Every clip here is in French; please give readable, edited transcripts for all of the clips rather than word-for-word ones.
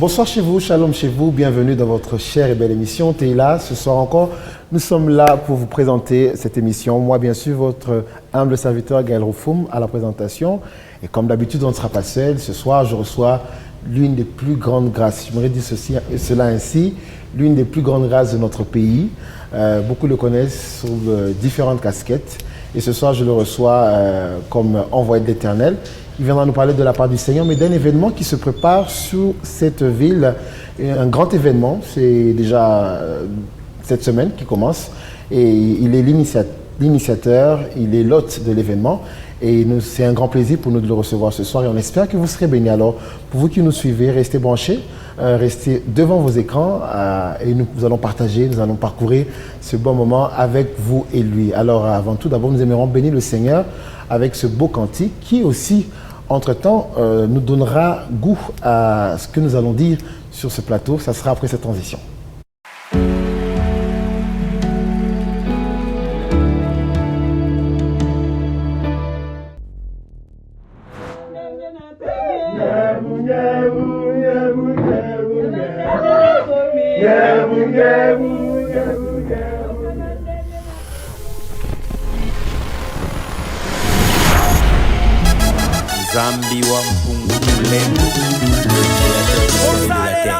Bonsoir chez vous, shalom chez vous, bienvenue dans votre chère et belle émission Teila. Ce soir encore, nous sommes là pour vous présenter cette émission. Moi, bien sûr, votre humble serviteur Gaël Roufoum à la présentation. Et comme d'habitude, on ne sera pas seul. Ce soir, je reçois l'une des plus grandes grâces, je me dis cela ainsi, l'une des plus grandes grâces de notre pays. Beaucoup le connaissent sous différentes casquettes. Et ce soir, je le reçois comme envoyé de l'Éternel. Il viendra nous parler de la part du Seigneur, mais d'un événement qui se prépare sur cette ville. Un grand événement, c'est déjà cette semaine qui commence. Et il est l'initiateur, il est l'hôte de l'événement. Et c'est un grand plaisir pour nous de le recevoir ce soir. Et on espère que vous serez bénis. Alors, pour vous qui nous suivez, restez branchés, restez devant vos écrans. Et nous allons partager, nous allons parcourir ce bon moment avec vous et lui. Alors, avant tout, d'abord, nous aimerons bénir le Seigneur avec ce beau cantique qui aussi, entre-temps, nous donnera goût à ce que nous allons dire sur ce plateau. Ça sera après cette transition. Zambi wa Mpungule, le créateur de la terre.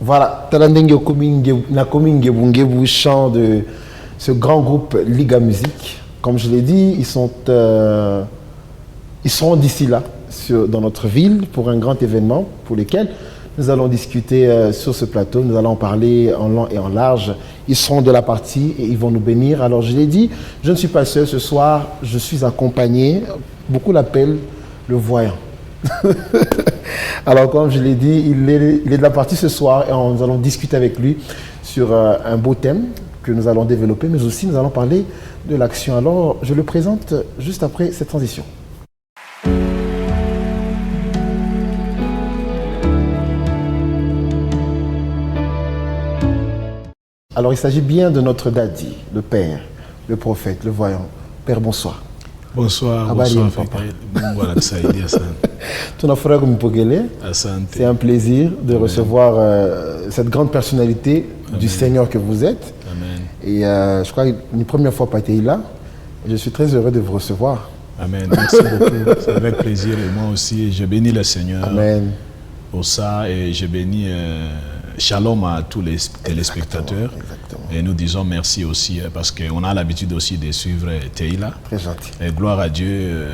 Voilà, Talandenge Nakomingebungebu, chant de ce grand groupe Liga Musique. Comme je l'ai dit, ils seront d'ici là, dans notre ville, pour un grand événement pour lequel nous allons discuter sur ce plateau. Nous allons en parler en long et en large. Ils seront de la partie et ils vont nous bénir. Alors je l'ai dit, je ne suis pas seul ce soir, je suis accompagné, beaucoup l'appellent le voyant. Alors, comme je l'ai dit, il est de la partie ce soir et nous allons discuter avec lui sur un beau thème que nous allons développer, mais aussi nous allons parler de l'action. Alors, je le présente juste après cette transition. Alors, il s'agit bien de notre daddy, le père, le prophète, le voyant. Père, bonsoir. Bonsoir, papa. C'est un plaisir de recevoir cette grande personnalité du Seigneur que vous êtes. Amen. Et je crois une première fois Pathé là. Je suis très heureux de vous recevoir. Amen. Merci beaucoup. C'est avec plaisir et moi aussi. Je bénis le Seigneur. Amen. Pour ça et je bénis shalom à tous les téléspectateurs. Exactement. Et nous disons merci aussi parce qu'on a l'habitude aussi de suivre Teila. Très gentil. Et gloire à Dieu.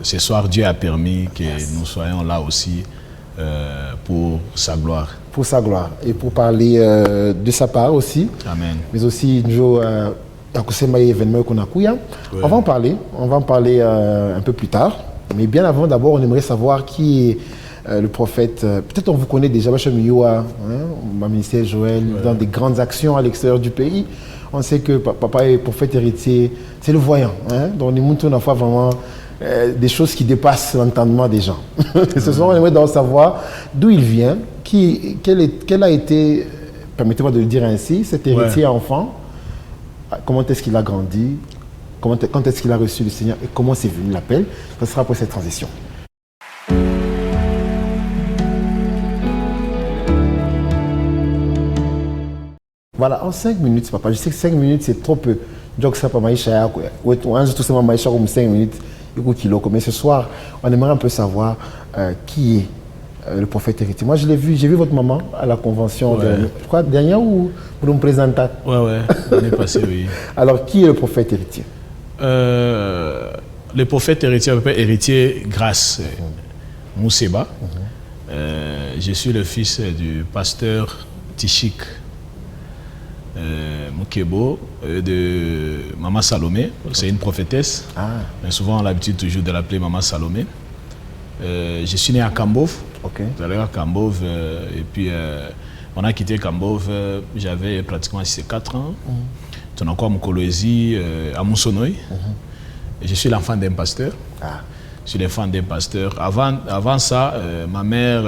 Ce soir, Dieu a permis que nous soyons là aussi pour sa gloire. Pour sa gloire. Et pour parler de sa part aussi. Amen. Mais aussi, nous événement qu'on a. On va en parler un peu plus tard. Mais bien avant, d'abord, on aimerait savoir qui est le prophète. Peut-être on vous connaît déjà, ma ministère Joël, dans des grandes actions à l'extérieur du pays. On sait que papa est prophète héritier, c'est le voyant. Donc, on a vraiment des choses qui dépassent l'entendement des gens. Ce soir, on aimerait d'abord savoir d'où il vient, quel a été, permettez-moi de le dire ainsi, cet héritier enfant. Comment est-ce qu'il a grandi, quand est-ce qu'il a reçu le Seigneur et comment c'est venu l'appel. Ce sera après cette transition. Voilà, en 5 minutes, papa. Je sais que 5 minutes, c'est trop peu. Donc, ça pas maïcha. Tout simplement maïcha comme 5 minutes. Mais ce soir, on aimerait un peu savoir qui est le prophète héritier. Moi, je l'ai vu, j'ai vu votre maman à la convention, je crois, dernière ou pour nous présenter. Ouais, l'année passée, oui. Alors, qui est le prophète héritier? Le prophète héritier grâce Mousseba. Je suis le fils du pasteur Tichik Moukebo de Maman Salomé. C'est une prophétesse. Mais souvent on a l'habitude toujours de l'appeler Maman Salomé. Je suis né à Kambov. À Kambov et puis on a quitté Kambov, j'avais pratiquement 4 ans. On a encore Mokoloezi à Moussonoï. Je suis l'enfant d'un pasteur. Je suis l'enfant d'un pasteur. Avant ça, ma mère,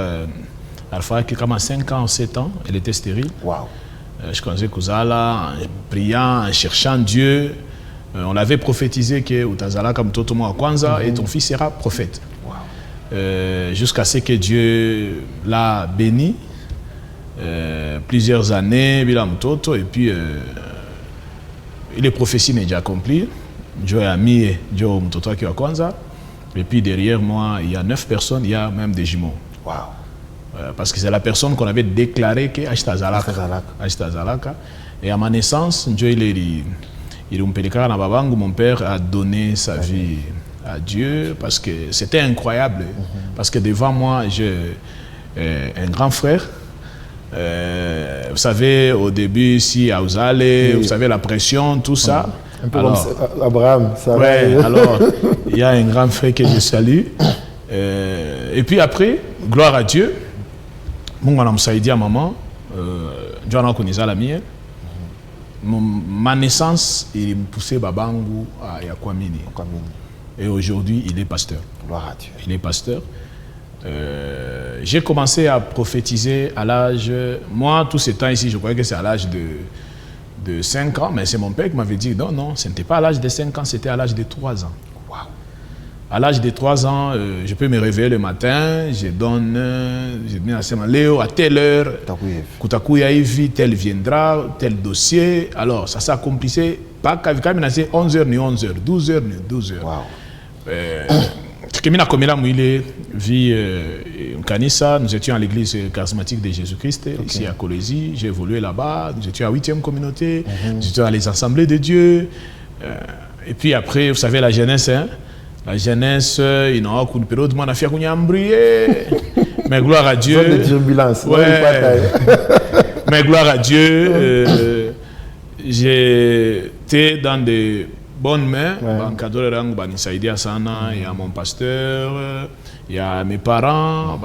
Alpha, qui a 5 ans, 7 ans, elle était stérile. Je connaissais Kouzala, en priant, en cherchant Dieu. On l'avait prophétisé que Utazala comme Totomo à Kwanza et ton fils sera prophète. Jusqu'à ce que Dieu l'a béni. Plusieurs années, Bilam Toto, et puis les prophéties n'est déjà accomplies. Dieu a mis Dieu Mtoto qui à Kwanza. Et puis derrière moi, il y a 9 personnes, il y a même des jumeaux. Parce que c'est la personne qu'on avait déclaré que Ashtazalaka. Et à ma naissance, Dieu mon père a donné sa vie à Dieu parce que c'était incroyable. Parce que devant moi, j'ai un grand frère. Vous savez, au début, si à Ouzale, vous savez, la pression, tout ça. Un peu alors, comme Abraham, ça alors, il y a un grand frère que je salue. Et puis après, gloire à Dieu. Mon à maman, John Konisa la mienne. Ma naissance, il me poussait Babangu à Yakwamini. Et aujourd'hui, il est pasteur. Gloire à Dieu. Il est pasteur. J'ai commencé à prophétiser à l'âge... Moi, tout ce temps ici, je croyais que c'est à l'âge de 5 ans, mais c'est mon père qui m'avait dit non, ce n'était pas à l'âge de 5 ans, c'était à l'âge de 3 ans. À l'âge de 3 ans, je peux me réveiller le matin, je dis à Léo, à telle heure, Koutakou Yaïvi, tel viendra, tel dossier. Alors, ça s'accomplissait pas quand il 11h ni 11h, 12h ni 12h. Nous étions à l'église charismatique de Jésus-Christ, ici à Colosie. J'ai évolué là-bas, nous étions à 8e communauté, nous étions à les assemblées de Dieu. Et puis après, vous savez, la jeunesse, la jeunesse, il n'a aucune période, on a fait qu'on a embrayé. Mais gloire à Dieu. Mais gloire à Dieu, j'étais dans des bonnes mains. Il y a mon pasteur, Il y a mes parents,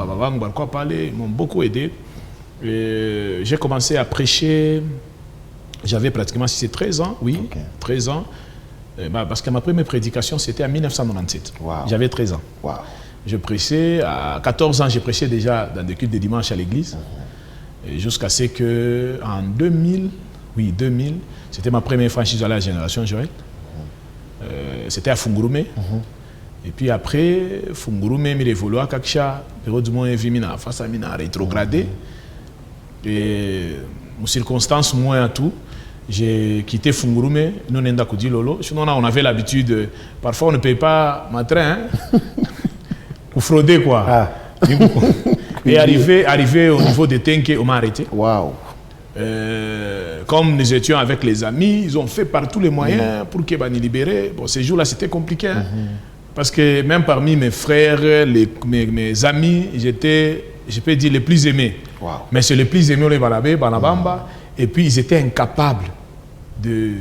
ils m'ont beaucoup aidé. J'ai commencé à prêcher, j'avais pratiquement 13 ans, oui, 13 ans. Parce que ma première prédication, c'était en 1997. Wow. J'avais 13 ans. Wow. Je prêchais, à 14 ans, j'ai prêché déjà dans des cultes de dimanche à l'église. Jusqu'à ce que en 2000, c'était ma première fois, je suis allé à la Génération Joël. C'était à Fungurume. Et puis après, Fungurume, il évolue à Kaksha, période du monde, il a rétrogradé. Et aux circonstances, moi et tout, j'ai quitté Fungurume, nous n'avons pas dit Lolo. Sinon, on avait l'habitude, parfois on ne paye pas ma train, pour frauder quoi. Ah. Et arrivé au niveau de Tenke, on m'a arrêté. Wow. Comme nous étions avec les amis, ils ont fait par tous les moyens pour qu'ils nous libérer. Bon, ces jours-là, c'était compliqué. Parce que même parmi mes frères, mes amis, j'étais, je peux dire, les plus aimés. Wow. Mais c'est les plus aimés, les Balabé, Banabamba. Et puis, ils étaient incapables de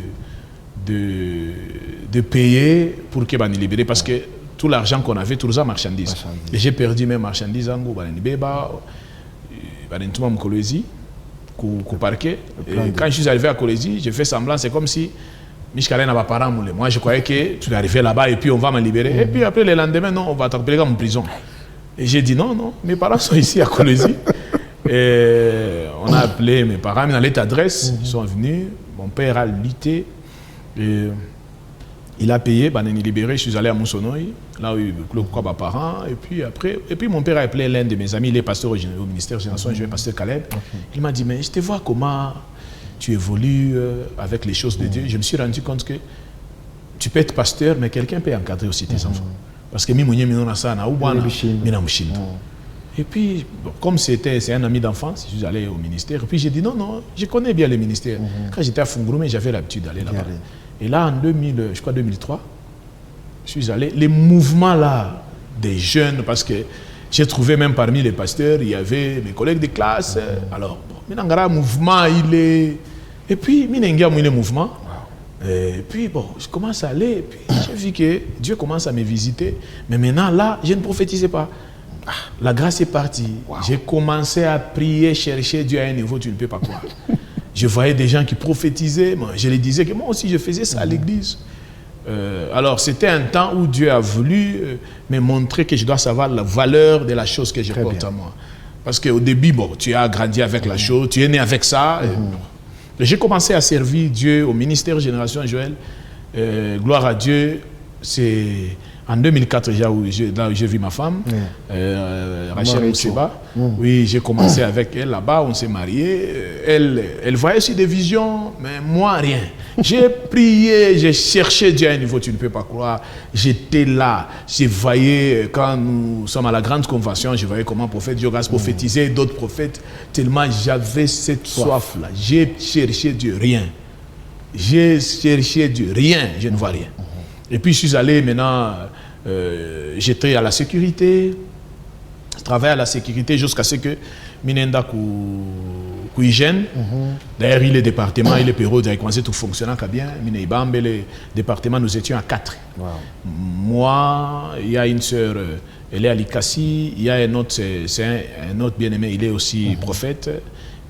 payer pour qu'ils nous libérer. Parce que tout l'argent qu'on avait, tout ça, marchandises. Et j'ai perdu mes marchandises en Bananibeba, Banantouma Mkolezi, au parquet. Quand je suis arrivé à Kolezi, j'ai fait semblant, c'est comme si Mishkalen n'a pas parlé. Moi, je croyais que tu es arrivé là-bas et puis on va me libérer. Et puis après, le lendemain, non, on va t'appeler en prison. Et j'ai dit non, mes parents sont ici à Kolezi. Et on a appelé mes parents, dans cette adresse, ils sont venus. Mon père a lutté. Et il a payé, il est libéré. Je suis allé à Moussonoï, là où il y a mes parents. Et puis mon père a appelé l'un de mes amis, il est pasteur au ministère de Génération, je suis pasteur Caleb. Il m'a dit, mais je te vois comment tu évolues avec les choses de Dieu. Je me suis rendu compte que tu peux être pasteur, mais quelqu'un peut encadrer aussi tes enfants. Parce que et puis, bon, comme c'est un ami d'enfance, je suis allé au ministère. Et puis j'ai dit, non, je connais bien le ministère. Quand j'étais à Fungurume, j'avais l'habitude d'aller là-bas. Et là, en 2003, je suis allé. Les mouvements là, des jeunes, parce que j'ai trouvé même parmi les pasteurs, il y avait mes collègues de classe. Alors, bon, mouvement, il est... Et puis, il y a un mouvement. Et puis, bon, je commence à aller. Et puis, j'ai vu que Dieu commence à me visiter. Mais maintenant, là, je ne prophétisais pas. La grâce est partie. Wow. J'ai commencé à prier, chercher Dieu à un niveau, tu ne peux pas croire. Je voyais des gens qui prophétisaient. Moi, je les disais que moi aussi, je faisais ça à l'église. Alors, c'était un temps où Dieu a voulu me montrer que je dois savoir la valeur de la chose que je porte à moi. Parce qu'au début, bon, tu as grandi avec la chose, tu es né avec ça. J'ai commencé à servir Dieu au ministère Génération Joël. Gloire à Dieu, c'est... En 2004, là où j'ai vu ma femme, Rachel Mousseba. Oui, j'ai commencé avec elle là-bas, on s'est mariés. Elle voyait aussi des visions, mais moi, rien. J'ai prié, j'ai cherché Dieu à un niveau, tu ne peux pas croire. J'étais là, je voyais, quand nous sommes à la grande convention, je voyais comment le prophète Diogas prophétisait, d'autres prophètes, tellement j'avais cette soif-là. J'ai cherché Dieu, rien. J'ai cherché Dieu, rien, je ne vois rien. Et puis je suis allé maintenant, j'étais à la sécurité, je travaillais à la sécurité jusqu'à ce que Minenda Kouigène, d'ailleurs il est département, il est bureau, il a commencé tout fonctionnant bien, Mineibambe, le département, nous étions à 4. Wow. Moi, il y a une sœur, elle est à Likassi, il y a un autre, c'est un autre bien-aimé, il est aussi prophète,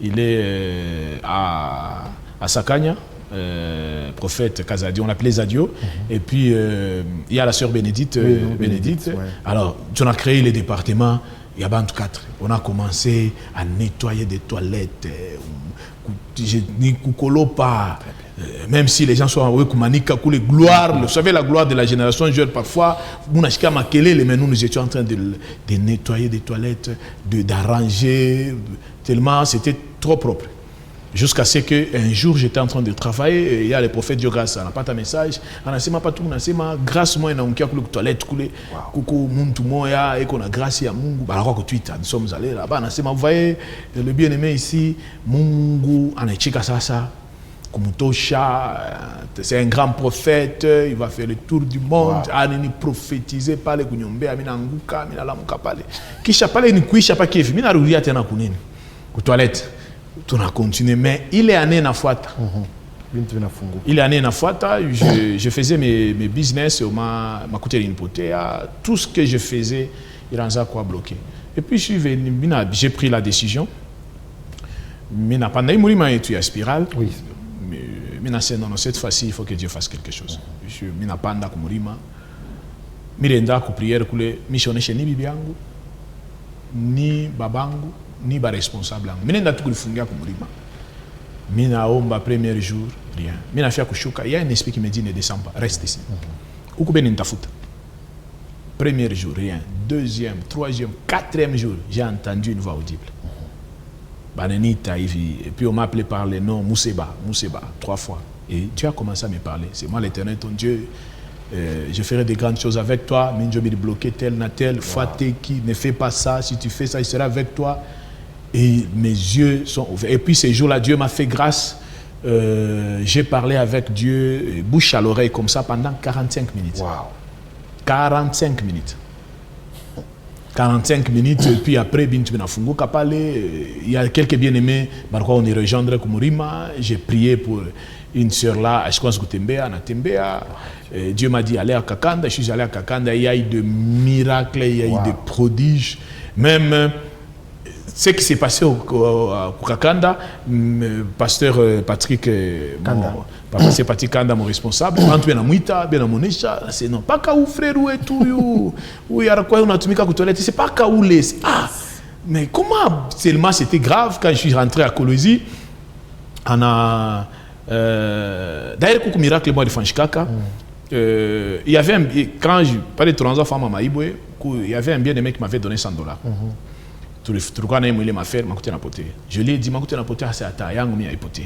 il est à Sakanya. Prophète Kazadi, on l'appelait Zadio. Et puis, il y a la sœur Bénédicte. Bénédicte. Ouais. Alors, on a créé les départements, il y a 24. On a commencé à nettoyer des toilettes. Même si les gens sont en gloire, vous savez, la gloire de la génération jeune, parfois, mais nous étions en train de nettoyer des toilettes, d'arranger, tellement c'était trop propre. Jusqu'à ce qu'un jour, j'étais en train de travailler, et il y a le prophète Dieu grâce, on n'a pas ta message, on n'a pas tout, grâce moi, on a une toilette, coucou, tout le monde, et qu'on a grâce à Mungu, alors que nous sommes allés là-bas, vous voyez, le bien-aimé ici, Mungu, on est chica ça, c'est un grand prophète, il va faire le tour du monde, il prophétisé par les Kunyombe, il a Nguka, il a Lamuka Pale. Qui chapale ni kui chapa kefi, il a rouillé à tena kunini, aux toilettes. On a continué, mais il est né na Fouata. Il est né na Fouata. Je faisais mes business, ma coûté une poté. Tout ce que je faisais, il en a quoi bloqué. Et puis je suis venu, j'ai pris la décision. Mais n'a pas eu tu spirale. Oui. Mais non, cette fois-ci, il faut que Dieu fasse quelque chose. Je suis n'a pas nda kumurima. Mirenda ku prière kule missioneshe ni bibi yangu ni babangu ni ba responsable yangu. Mirenda tukulifungia kumurima. Mina omba premier jour rien. Mina fia kushuka, il y a un esprit qui me dit ne descends pas, reste ici. Ukubeni nitafuta. Premier jour rien, deuxième, troisième, quatrième jour, j'ai entendu une voix audible. Banenita hivi, et puis on m'a appelé par le nom Mousseba, 3 fois. Et Dieu a commencé à me parler. C'est moi l'Éternel, ton Dieu. Je ferai des grandes choses avec toi. Mais je vais te bloquer tel, Faté qui ne fait pas ça. Si tu fais ça, il sera avec toi. Et mes yeux sont ouverts. Et puis ces jours-là, Dieu m'a fait grâce. J'ai parlé avec Dieu, bouche à l'oreille, comme ça, pendant 45 minutes. Wow. 45 minutes. 45 minutes, et puis après, il y a quelques bien-aimés, on est rejoindre Kumurima. J'ai prié pour une sœur là, je pense que Dieu m'a dit, allez à Kakanda. Je suis allé à Kakanda. Il y a eu des miracles, il y a eu des prodiges. Même ce qui s'est passé à Kakanda, pasteur Patrick Kanda. C'est Patrick Kanda, mon responsable. Quand tu es dans Mouita, bien dans Monesha, c'est non. Pas qu'à où frère ou et tout. Où il y a quoi, on a tout mis qu'à toilette. C'est pas qu'à où les. Ah! Mais comment seulement c'était grave quand je suis rentré à Kolwezi. On a. D'ailleurs, coucou miracle, moi de Fanchikaka. Il y avait un. Quand je parlais de 3 ans, femme à Maïboué, il y avait un bien-aimé qui m'avait donné $100. Tout le truc, il m'a fait, m'a coûté un poté. Je lui ai dit, m'a coûté un poté, c'est à ta yang, m'a hypoté.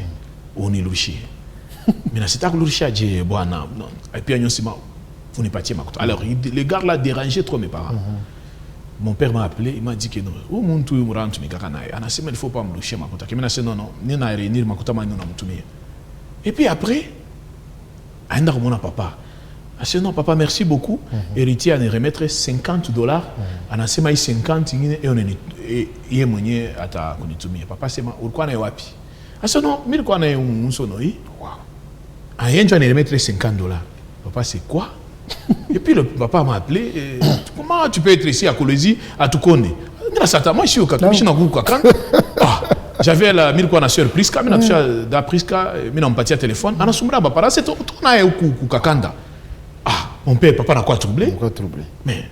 On est louché. Mais c'est pas que louché a dit, bon, non. Et puis, vous n'êtes pas tiens, alors, le gars là dérangeait trop mes parents. Mon père m'a appelé, il m'a dit que non. Où mon tout me rentre, mais il ne faut pas me loucher, ma coûte. Il m'a dit, non, ni n'a réunir, ma coûte, et puis après, il y a mon papa. Je dit, non, papa, merci beaucoup. Héritier, on remettre $50. On a fait 50 et on est monnaie à ta konitumi. Papa, c'est ma, pourquoi on est wapi? Je dit, non, mais quoi on est un sonoi? On remettre $50. Papa, c'est quoi? Et puis le papa m'a appelé. Comment tu peux être ici à Kolwezi, à Tukone? Moi, je suis au Kakanda. J'avais la sœur Priska, da Priska, mina mpatia téléphone. Ana sumra ba para c'est tout na ku Kakanda. Ah, mon père papa n'a quoi troublé? Pourquoi troublé? Mais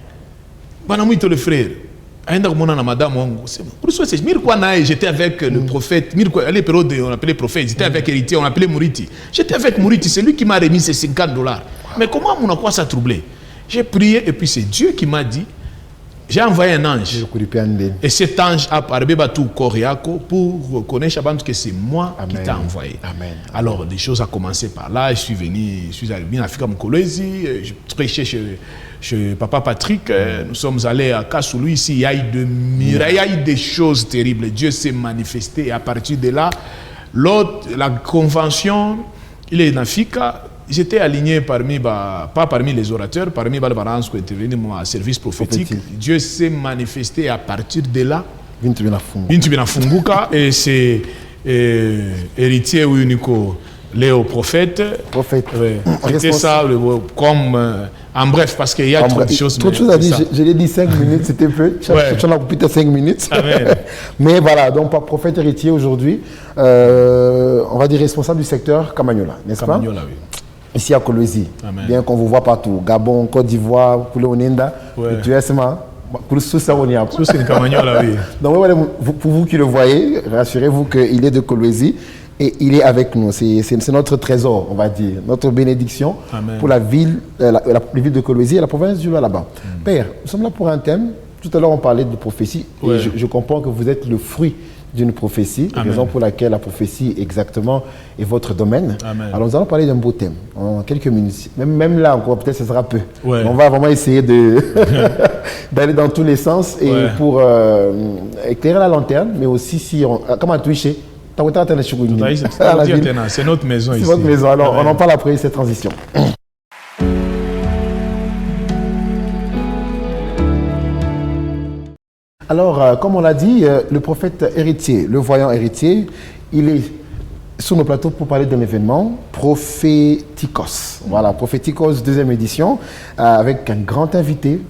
bana muito le frère. Ainda comme on a madame wangu. Pour ça c'est mirkwa na j'étais avec le prophète, mirkwa à l'époque on appelait prophète, j'étais avec héritier, on appelait Mouriti. J'étais avec Mouriti, c'est lui qui m'a remis ces $50. Mais comment on a quoi ça troublé? J'ai prié et puis c'est Dieu qui m'a dit. J'ai envoyé un ange. Et cet ange a parlé tout Koriako pour reconnaître que c'est moi qui t'ai envoyé. Amen. Alors, des choses ont commencé par là. Je suis venu, je suis arrivé à Fika Kolwezi, je prêchais chez Papa Patrick. Nous sommes allés à Kassoulou ici. Il y a eu des miracles, il y a eu des choses terribles. Dieu s'est manifesté. Et à partir de là, la convention, il est dans Fika. J'étais aligné pas parmi les orateurs, parmi les parents qui intervenaient dans le service prophétique. Dieu s'est manifesté à partir de là. Vintu Funguka et c'est héritier unico Léo prophète. C'était ça, comme en bref, parce qu'il y a trop de choses. Trop de choses à dire. Je l'ai dit 5 minutes, c'était peu. Tu en as coupé 5 minutes. Amen. Mais voilà, donc prophète héritier aujourd'hui, on va dire responsable du secteur Kamagnola, n'est-ce pas? Kamagnola, oui. Ici à Kolwezi, bien qu'on vous voit partout, Gabon, Côte d'Ivoire, pour le Onenda, tu es seulement pour tout ça on y a. Tout c'est Kamagnola, oui. Donc pour vous qui le voyez, rassurez-vous qu'il est de Kolwezi et il est avec nous. C'est notre trésor, on va dire, notre bénédiction. Amen. Pour la ville, la ville de Kolwezi et la province du là-bas. Père, nous sommes là pour un thème. Tout à l'heure on parlait de prophétie et je comprends que vous êtes le fruit d'une prophétie, raison pour laquelle la prophétie exactement est votre domaine. Amen. Alors nous allons parler d'un beau thème en quelques minutes. Même là encore, peut-être ce sera peu. On va vraiment essayer d'aller dans tous les sens et pour éclairer la lanterne, mais aussi si on... Comment toucher? C'est notre maison ici. C'est votre maison. Alors on en parle après cette transition. Alors, comme on l'a dit, le prophète héritier, le voyant héritier, il est sur nos plateaux pour parler d'un événement, Prophétikos. Voilà, Prophétikos, deuxième édition, avec un grand invité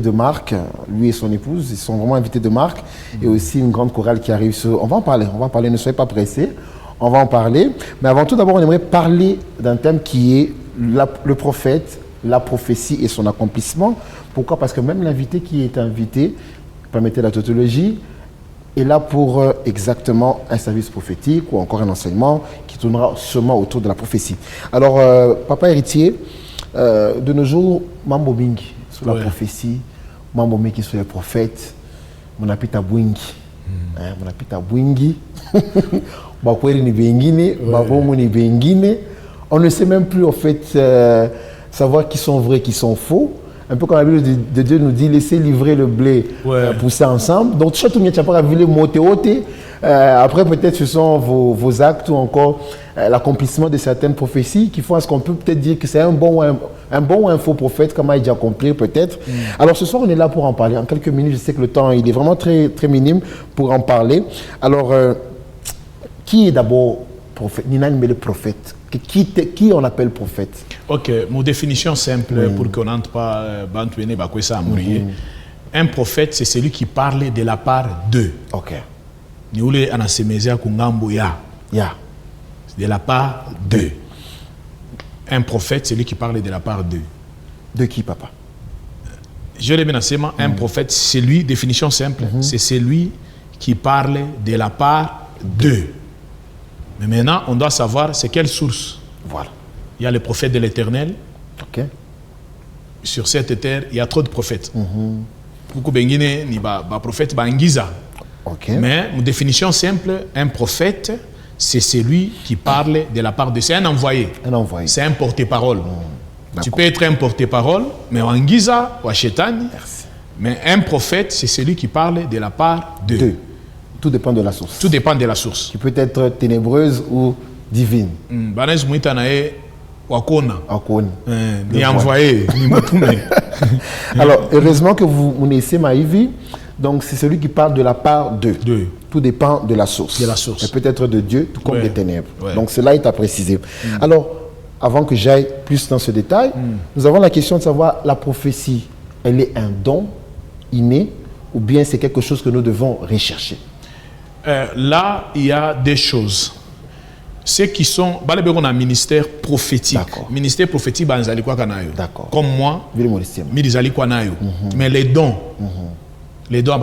de marque. Lui et son épouse, ils sont vraiment invités de marque. Et aussi une grande chorale qui arrive. On va en parler, ne soyez pas pressés. On va en parler. Mais avant tout, d'abord, on aimerait parler d'un thème qui est le prophète, la prophétie et son accomplissement. Pourquoi? Parce que même l'invité qui est invité, permettez la tautologie, est là pour exactement un service prophétique ou encore un enseignement qui tournera sûrement autour de la prophétie. Alors, papa héritier, de nos jours, mambo mingi sur la prophétie, mambo mingi sur les prophètes, mon apita bwingi, mon apita bwingi, bakweri ni bengine, babomo ni bengine. On ne sait même plus en fait savoir qui sont vrais, qui sont faux. Un peu comme la Bible de Dieu nous dit, laissez livrer le blé, pousser ensemble. Donc, après, peut-être ce sont vos actes ou encore l'accomplissement de certaines prophéties qui font à ce qu'on peut peut-être dire que c'est un bon ou un faux prophète, comme a déjà compris peut-être. Alors, ce soir, on est là pour en parler. En quelques minutes, je sais que le temps, il est vraiment très, très minime pour en parler. Alors, qui est d'abord prophète? Nina le prophète. Qui on appelle prophète? Ok, mon définition simple pour qu'on n'entre pas un prophète, c'est celui qui parle de la part d'eux. Ok. De la part d'eux. Un prophète, c'est celui qui parle de la part d'eux. De qui, papa? Je l'ai bien enseigné, un prophète, c'est lui, définition simple, c'est celui qui parle de la part d'eux. Mais maintenant, on doit savoir c'est quelle source. Voilà. Il y a les prophètes de l'Éternel. Ok. Sur cette terre, il y a trop de prophètes. Beaucoup bengine ni ba prophète bangiza. Ok. Mais une définition simple, un prophète, c'est celui qui parle de la part de. C'est un envoyé. Un envoyé. C'est un porte-parole. Tu peux être un porte-parole, mais en giza ou à Chétani. Merci. Mais un prophète, c'est celui qui parle de la part d'eux. Tout dépend de la source. Tout dépend de la source. Qui peut être ténébreuse ou divine. Banez muitanae wakona. Wakona. Ni envoyé, ni mutume. Alors, heureusement que vous connaissez Maïvi. Donc, c'est celui qui parle de la part d'eux. Tout dépend de la source. De la source. Et peut-être de Dieu, tout comme des ténèbres. Ouais. Donc, cela est à préciser. Alors, avant que j'aille plus dans ce détail, nous avons la question de savoir, la prophétie, elle est un don inné ou bien c'est quelque chose que nous devons rechercher? Là, il y a des choses. Ceux qui sont... On a un ministère prophétique. Ministère prophétique, d'accord. Comme moi, mais les dons, les dons,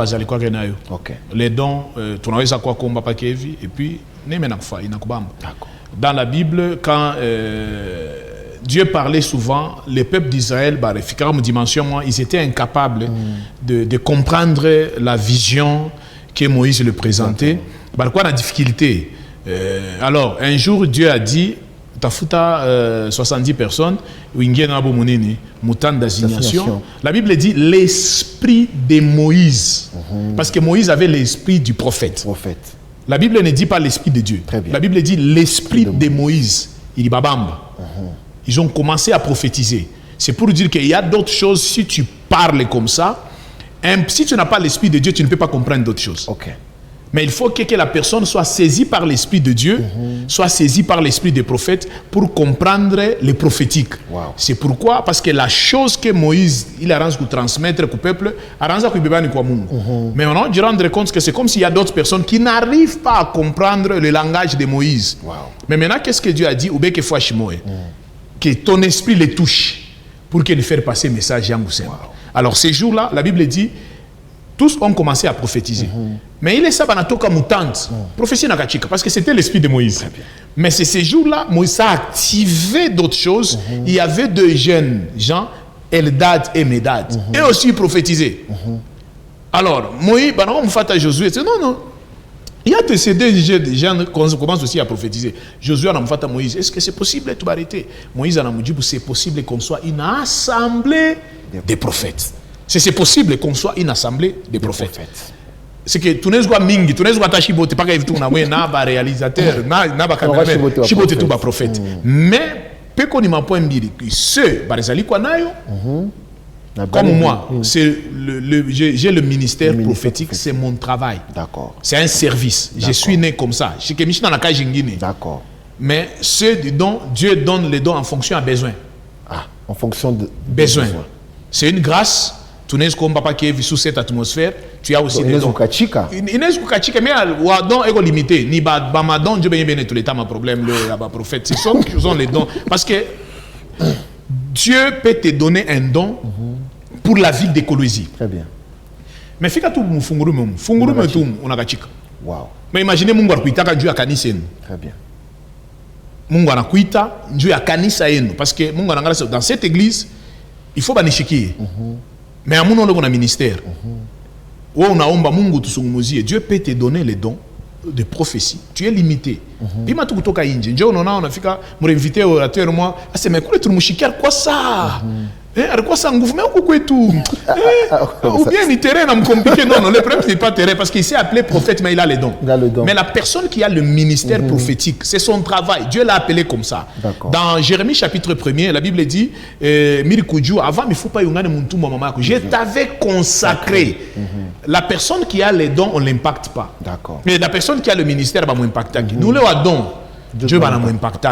les dons, et puis, dans la Bible, quand Dieu parlait souvent, les peuples d'Israël, ils étaient incapables de comprendre la vision que Moïse le présentait. Quoi la difficulté? Alors, un jour, Dieu a dit, Tafuta 70 personnes, la Bible dit l'esprit de Moïse. Parce que Moïse avait l'esprit du prophète. La Bible ne dit pas l'esprit de Dieu. La Bible dit l'esprit de Moïse. Il dit Babamba. Ils ont commencé à prophétiser. C'est pour dire qu'il y a d'autres choses, si tu parles comme ça, si tu n'as pas l'esprit de Dieu, tu ne peux pas comprendre d'autres choses. Mais il faut que la personne soit saisie par l'esprit de Dieu, soit saisie par l'esprit des prophètes pour comprendre les prophétiques. C'est pourquoi, parce que la chose que Moïse il arrange pour transmettre au peuple, arrange pour mais on doit rendre compte que c'est comme s'il y a d'autres personnes qui n'arrivent pas à comprendre le langage de Moïse. Mais maintenant, qu'est-ce que Dieu a dit? Que ton esprit les touche pour qu'il fasse passer le message. Alors ces jours-là, la Bible dit, tous ont commencé à prophétiser. Mais il est ça, banatoka mutante. Prophétie nakachika, parce que c'était l'esprit de Moïse. Mais c'est ces jours-là, Moïse a activé d'autres choses. Il y avait deux jeunes gens, Eldad et Médad. Et aussi prophétisé. Alors, Moïse, on fait Josué, non. Il y a ces deux jeunes qui commencent aussi à prophétiser. Josué a fait Moïse. Est-ce que c'est possible de tout arrêter? Moïse a dit c'est possible qu'on soit une assemblée des prophètes. C'est possible qu'on soit une assemblée des prophètes. C'est que tu n'es pas mingi, tu n'es pas tachibote, pas que tu n'as pas réalisateur, n'a pas caméraman, chibote tout pas prophète. Mais peu qu'on y m'a point mbiri, ceux barizali kwa nayo, Comme moi, j'ai le ministère prophétique, c'est mon travail. D'accord. C'est un service. Je suis né comme ça. D'accord. Mais ceux dont Dieu donne les dons en fonction à besoin. Ah, en fonction de besoin. C'est une grâce. Tu n'es comme papa qui est sous cette atmosphère. Tu as aussi des dons. Il n'est pas kachika, mais le don est limité. Ni ba ma don Dieu bien tout le temps ma problème le prophète. Ce sont les dons parce que Dieu peut te donner un don pour la ville d'écologie. Très bien. Mais fika tu funguru tu on a kachika. Wow. Mais imaginez Mungu akuita ka Dieu a kanisa yenu. Très bien. Mungu anakuita Dieu a kanisa yenu parce que Mungu anangala dans cette église il faut banishikie. Mais à mon nom on a ministère. Où on a omba Mungu tusungumuzie. Dieu peut te donner les dons de prophétie. Tu es limité. Puis ma tukutoka inje. Njo on a fika mo invité orateur moi, c'est mais quoi tu mushikia quoi ça? Quoi ça nguvu mais quoi tout? Ou bien il terrain à me compliquer non le problème c'est pas terrain parce qu'il s'est appelé prophète mais il a les dons. Mais la personne qui a le ministère prophétique, c'est son travail. Dieu l'a appelé comme ça. Dans Jérémie chapitre 1er, la Bible dit Mirikuju avant il faut pas yungane muntu mama je t'avais consacré. La personne qui a les dons on l'impacte pas. D'accord. Mais la personne qui a le ministère va m'impacter. Nous le dons. Dieu va m'impacter.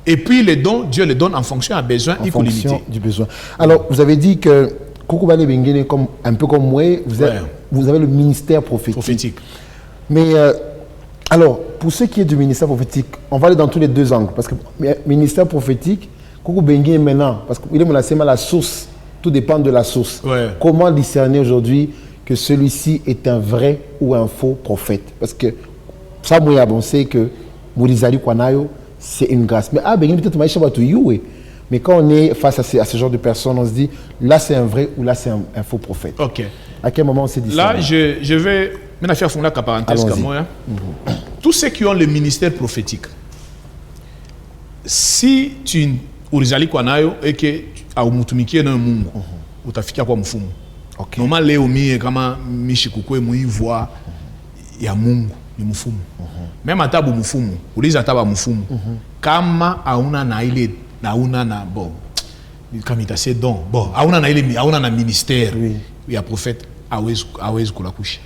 Et puis les dons, Dieu les donne en fonction à besoin, en fonction du besoin. Alors, vous avez dit que Koukoubalé Benguene, un peu comme moi, vous avez le ministère prophétique. Mais, alors, pour ce qui est du ministère prophétique, on va aller dans tous les deux angles. Parce que le ministère prophétique, Koukou Benguene maintenant, parce qu'il est menacé à la source, tout dépend de la source. Comment discerner aujourd'hui que celui-ci est un vrai ou un faux prophète? Parce que ça, moi, on sait que Mourizali Kwanayo, c'est une grâce. Mais peut-être mais quand on est face à ce genre de personnes, on se dit là c'est un vrai ou là c'est un faux prophète. Ok. À quel moment on s'est dit là, je vais maintenant faire la parenthèse comme moi. Tous ceux qui ont le ministère prophétique, si tu urizali kwanayo et que au mutumikie na Mungu, utafikia kwa mfumo. Okay. Normalement leo mie kama mishikukwe muivwa ya Mungu ni mfumo. Même atabu mfumo, uliza ataba mfumo. Kama hauna na ile hauna na bon. Kama itase don. Bon, hauna na ile hauna na ministère. Oui. Ya prophète hawezi kulakusha.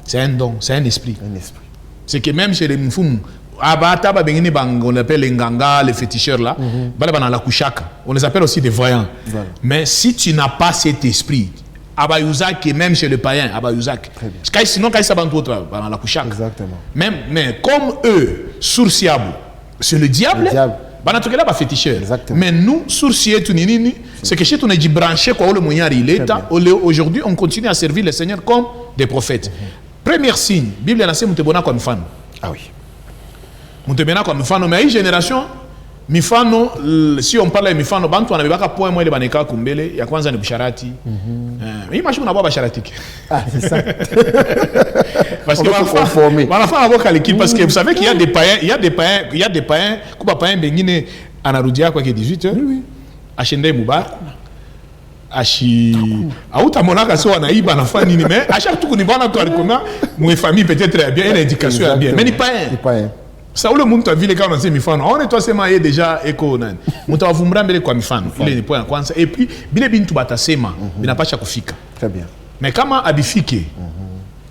C'est un don, c'est un esprit. Un esprit. C'est que même chez les mfumo abataba bengine bango on l'appelle nganga les féticheurs là, bala bana la kushaka. On les appelle aussi des voyants. Voilà. Mais si tu n'as pas cet esprit Abayuzak et même chez le païen, Abayuzak. Sinon, quand ils savent dans la couchak. Exactement. Mais comme eux, sourciables, c'est le diable. Banatoke là, féticheur. Mais nous, sourciers, c'est que chez on est dit branché, quoi, le moyen il est. Aujourd'hui, on continue à servir le Seigneur comme des prophètes. Premier signe, Bible a lancé Moutebona comme fan. Ah oui. Moutebona comme fan, mais une génération. Mifano, si on parle de mifano, bantu wanabebaka point moi ile baneka kumbele ya kwanza ni bisharati. Imagine on a pas bisharati. Ah, c'est ça. Parce que wanafanya avoka l'équipe parce que vous savez qu'il y a des païens, il y a des païens, kuba païen bengine anarudia kwa 18h. Oui. Ashende muba. Ashi auta monaka so wanaiba nafanya nini mais à chaque tour ni bana to alikoma mon famille peut-être bien une éducation bien mais ni païen. Ça où le monde a vu les gars dans ces mifano. On est toi c'est maillé déjà éco nan. Monde a vumbra mbele kwa mifano. Il est point kwanza et puis bile bintu batasema bina pasha kufika. Très bien. Mais kama abifike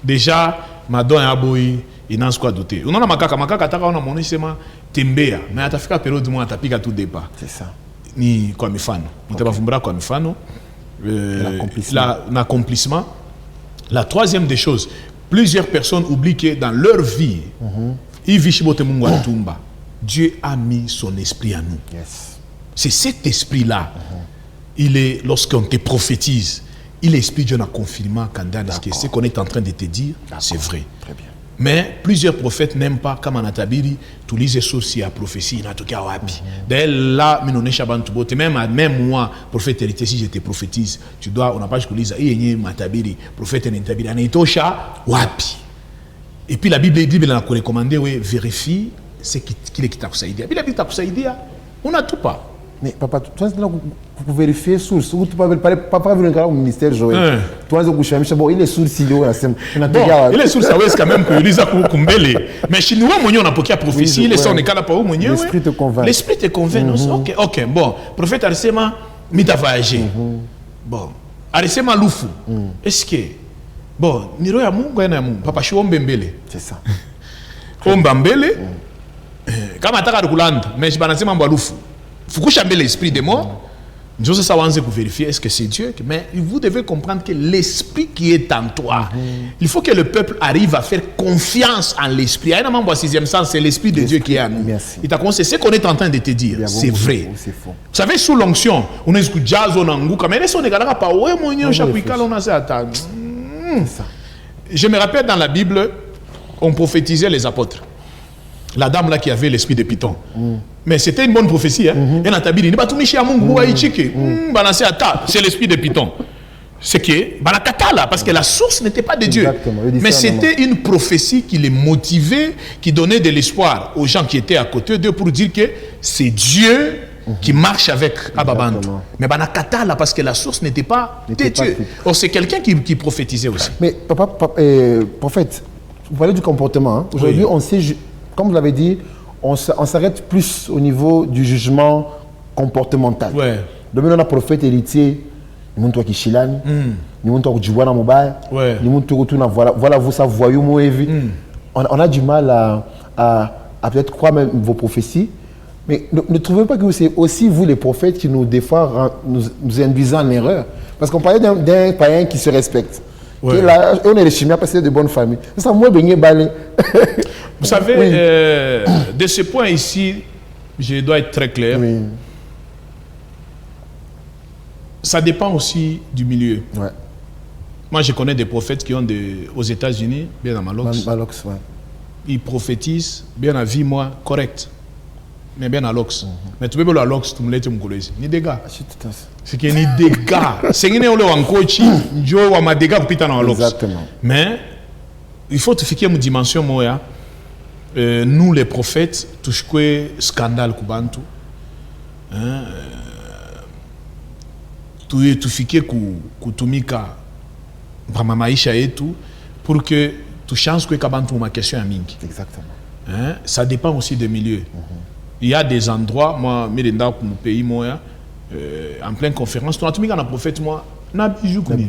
déjà madon ya boy inansi kwa doter. Unaona makaka taka ona moni sema tembea mais atafika période moi atapika tout départ. C'est ça. Ni kwa mifano. Monde bavumbra kwa mifano l'accomplissement. La troisième des choses, plusieurs personnes oublient que dans leur vie Dieu a mis son esprit en nous. Yes. C'est cet esprit-là. Il est, lorsqu'on te prophétise, il est l'esprit de Dieu a confirmé que ce qu'on est en train de te dire, c'est vrai. Très bien. Mais plusieurs prophètes n'aiment pas, comme en Atabiri, tous les sources à prophétie, en tout cas, wapi. D'ailleurs, là, même moi, prophète hérité, si je te prophétise, tu dois, on n'a pas que lise, prophète Atabiri, Anetosha, wapi. Et puis la Bible a recommandé, oui, vérifie ce qu'il est qui t'a kusaidia. Puis la Bible t'a kusaidia, on n'a tout pas. Mais papa, toi, vous vérifiez source. Vous ne parlez pas au ministère Joël. Toi, il est source, il est source, c'est quand même que il est kumbele. Mais chez nous, on a pas prophétie, les sons ne calent pas au moyen. L'esprit te convainc. L'esprit te convainc. Ok, bon. Prophète Arsema, mita voyagé. Bon. aresema lufu. Est-ce que bon, niro ya Mungu ena ya Mungu. Papa shi ombembele. C'est ça. Ombambele. Kama ataka kulanda, mais banasema mbo lufu. Fukusha mbele l'esprit de mort. Dieu ça va vérifier est-ce que c'est Dieu, mais vous devez comprendre que l'esprit qui est en toi, il faut que le peuple arrive à faire confiance en l'esprit. Il y a un membre 6e sens, c'est l'esprit de Dieu qui est en nous. Il t'a conseillé ce qu'on est en train de te dire, c'est vrai. C'est faux. Vous savez, sous l'onction, on est jazz, on a un goût, mais on est pas ouais mon chaque on a ça. Je me rappelle dans la Bible, on prophétisait les apôtres. La dame là qui avait l'esprit de Python. Mais c'était une bonne prophétie. C'est l'esprit de Python. C'est que, parce que la source n'était pas de Dieu. Mais c'était une prophétie qui les motivait, qui donnait de l'espoir aux gens qui étaient à côté d'eux pour dire que c'est Dieu qui marche avec Ababantu. Mais Banakatala, parce que la source n'était pas de Dieu. Or, c'est quelqu'un qui prophétisait aussi. Mais, prophète, vous parlez du comportement. Aujourd'hui, on sait, comme vous l'avez dit, on s'arrête plus au niveau du jugement comportemental. Donc, on a prophète héritier, nous sommes qui Chilan, nous sommes qui Jouana Mobile, nous sommes voilà vous ça voyou moévi. On a du mal à peut-être croire même vos prophéties, mais ne trouvez pas que c'est aussi vous les prophètes qui nous des fois nous induisent en erreur, parce qu'on parlait d'un païen qui se respecte. Là, on est les chimiens parce que c'est de bonnes familles. Ça moi baigner balé. Vous savez, de ce point ici, je dois être très clair. Ça dépend aussi du milieu. Moi, je connais des prophètes qui ont aux États-Unis, bien à Malox. Ils prophétisent, bien à vie, moi, correct. Mais bien à Lox. Mais tu peux pas à Lox, tu me l'as dit, ni dégâts. C'est qu'il y a ni dégâts. C'est qu'il y a un coach, il y a un dégâts pour à Lox. Mais il faut te faire une dimension, moi. Nous, les prophètes, touchons quoi scandale Kubantu. Tu fais kutumika vraiment maisha et tout pour que tu changes quoi Kubantu ma question à Mingi. Exactement. Ça dépend aussi des milieux. Il y a des endroits, moi, dans mon pays, moi, en pleine conférence, tu as tout mis un prophète, moi, n'a bijou comme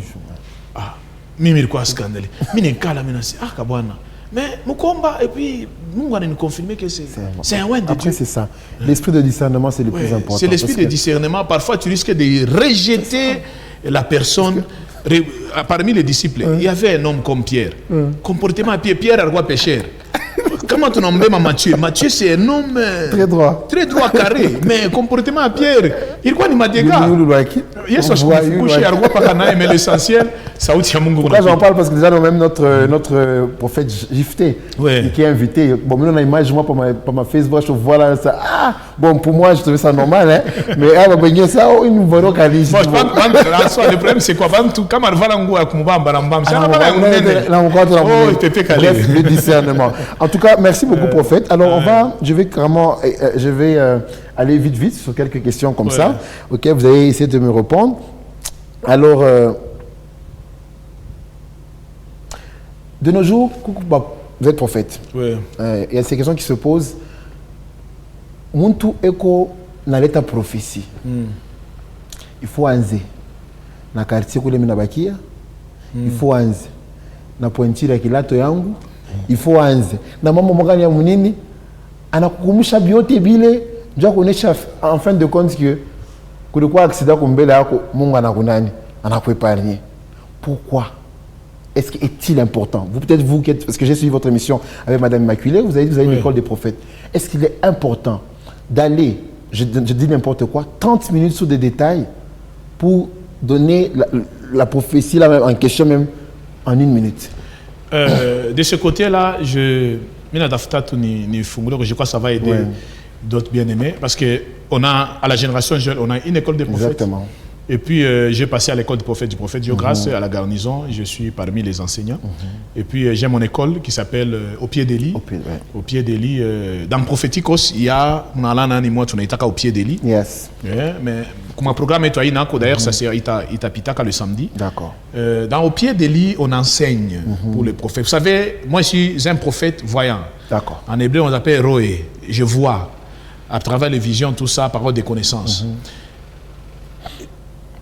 ah, mais quoi scandale. Mais n'est qu'à la menace. Ah, kabwana. Mais mon combat, et puis, nous, on nous confirmer que c'est un ouais de Dieu. Après, c'est ça. L'esprit de discernement, c'est le plus important. C'est l'esprit de discernement. Parfois, tu risques de rejeter la personne. Parmi les disciples, il y avait un homme comme Pierre. Comportement à Pierre, un roi pécheur. Comment tu nommes Mathieu? Mathieu, c'est un homme très droit, carré. Mais comportement à Pierre, il quoi, il m'a dit, mais l'essentiel, ça aussi, pourquoi j'en parle? Parce que déjà, même notre prophète Gifté, qui est invité, bon, on a une image, moi, pour ma Facebook, je vois là, ça, ah, bon, pour moi, je trouvais ça normal, hein, mais elle ça, il nous voit donc à l'île. Le problème, c'est quoi? Quand on va à Kumba, le discernement. En tout cas, merci beaucoup, prophète. Alors, je vais aller vite sur quelques questions comme ça. Ok, vous allez essayer de me répondre. Alors, de nos jours, vous êtes prophète. Il y a ces questions qui se posent. Muntu eko na leta prophétie. Il faut anze. Na quartier kule mina bakia. Il faut anze. Na pointira kilato yangu. Il faut anze. Na mama mokani ya munini anakukumusha biote bile njoo kuonesha en fin de compte que kulikuwa accident kumbele yako Mungu anakunani anakuepargner. Pourquoi? Est-il important? Vous peut-être vous parce que j'ai suivi votre émission avec Madame Immaculée, vous avez une école des prophètes. Est-ce qu'il est important d'aller, je dis n'importe quoi, 30 minutes sur des détails pour donner la prophétie là, en question même en 1 minute? De ce côté-là, je crois que ça va aider d'autres bien-aimés parce qu'on a, à la génération jeune, on a une école des prophètes. Exactement. Et puis, j'ai passé à l'école du prophète Dieu grâce à la garnison. Je suis parmi les enseignants. Et puis, j'ai mon école qui s'appelle Au pied des lits. Au pied des lits. Dans le prophéticos, il y a au pied des lits. Yes. Mais comme un programme est d'ailleurs, ça c'est Itapitaka le samedi. D'accord. Dans Au pied des lits, on enseigne pour les prophètes. Vous savez, moi, je suis un prophète voyant. D'accord. En hébreu, on s'appelle Roé. Je vois à travers les visions, tout ça, parole des connaissances.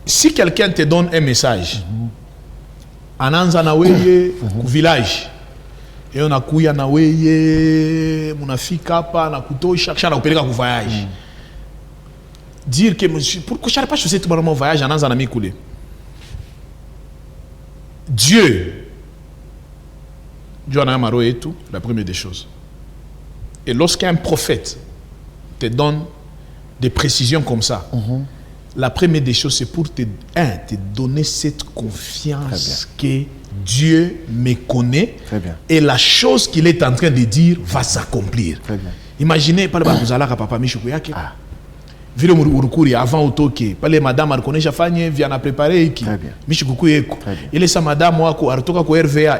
si quelqu'un te donne un message, ananza na weye ku village, et on a kuya na weye, munafika hapa na kutosha, kisha na kupeleka ku voyage. Dire que monsieur, pourquoi je n'arrive pas choisir tout le monde voyage, ananza na mi koulé. Dieu en a marre et tout, la première des choses. Et lorsqu'un prophète te donne des précisions comme ça, la première des choses, c'est pour te donner cette confiance que Dieu me connaît et la chose qu'il est en train de dire va s'accomplir. Imaginez, par exemple, vous allez à Papa Michoukouyak. Vile urukuri avant utoke pale madame alikonesha fanye vya na prepare hiki Michikuku yeko ile sa madame wako alitoka kwa RVA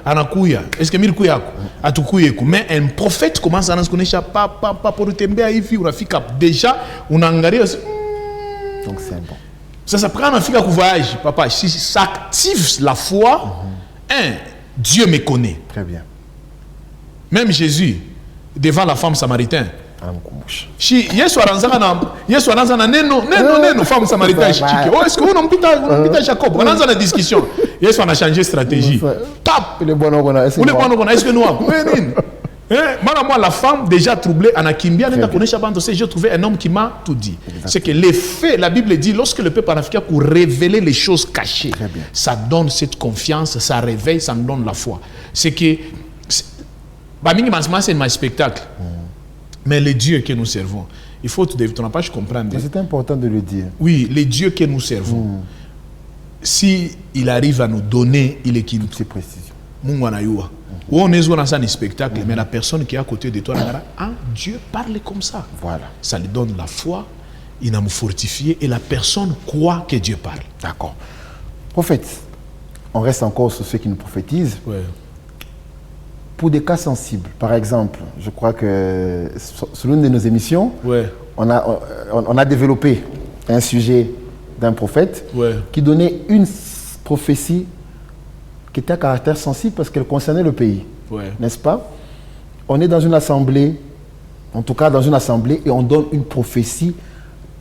anakuya est-ce que miliku yako atukuyeko mais un prophète commence à kuonesha papa pour tembea hivi unafika déjà unaangalia donc c'est bon ça prend unafika ku voyage papa si s'active la foi Dieu me connaît très bien même Jésus devant la femme samaritaine si Yesu anaanza na neno femme samaritaine chiki est-ce que unampita Jacob anaanza na discussion Yesu ana changer stratégie tap le bon est-ce que nous nini moi la femme déjà troublée anakimbia nenda kuonesha bando c'est j'ai trouvé un homme qui m'a tout dit. C'est que les faits, la Bible dit, lorsque le peuple africain pour révéler les choses cachées, ça donne cette confiance, ça réveille, ça nous donne la foi. C'est que c'est un spectacle. Mais les dieux que nous servons, il faut tout on n'a pas je comprendre. C'est important de le dire. Oui, les dieux que nous servons, si il arrive à nous donner, il est qui nous. C'est précision. On est dans un spectacle, mais la personne qui est à côté de toi, Dieu parle comme ça. Voilà. Ça lui donne la foi, il a nous fortifié et la personne croit que Dieu parle. D'accord. Prophète, on reste encore sur ceux qui nous prophétisent. Ouais. Pour des cas sensibles, par exemple, je crois que sur l'une de nos émissions, on a développé un sujet d'un prophète qui donnait une prophétie qui était à caractère sensible parce qu'elle concernait le pays. N'est-ce pas? On est dans une assemblée, en tout cas dans une assemblée, et on donne une prophétie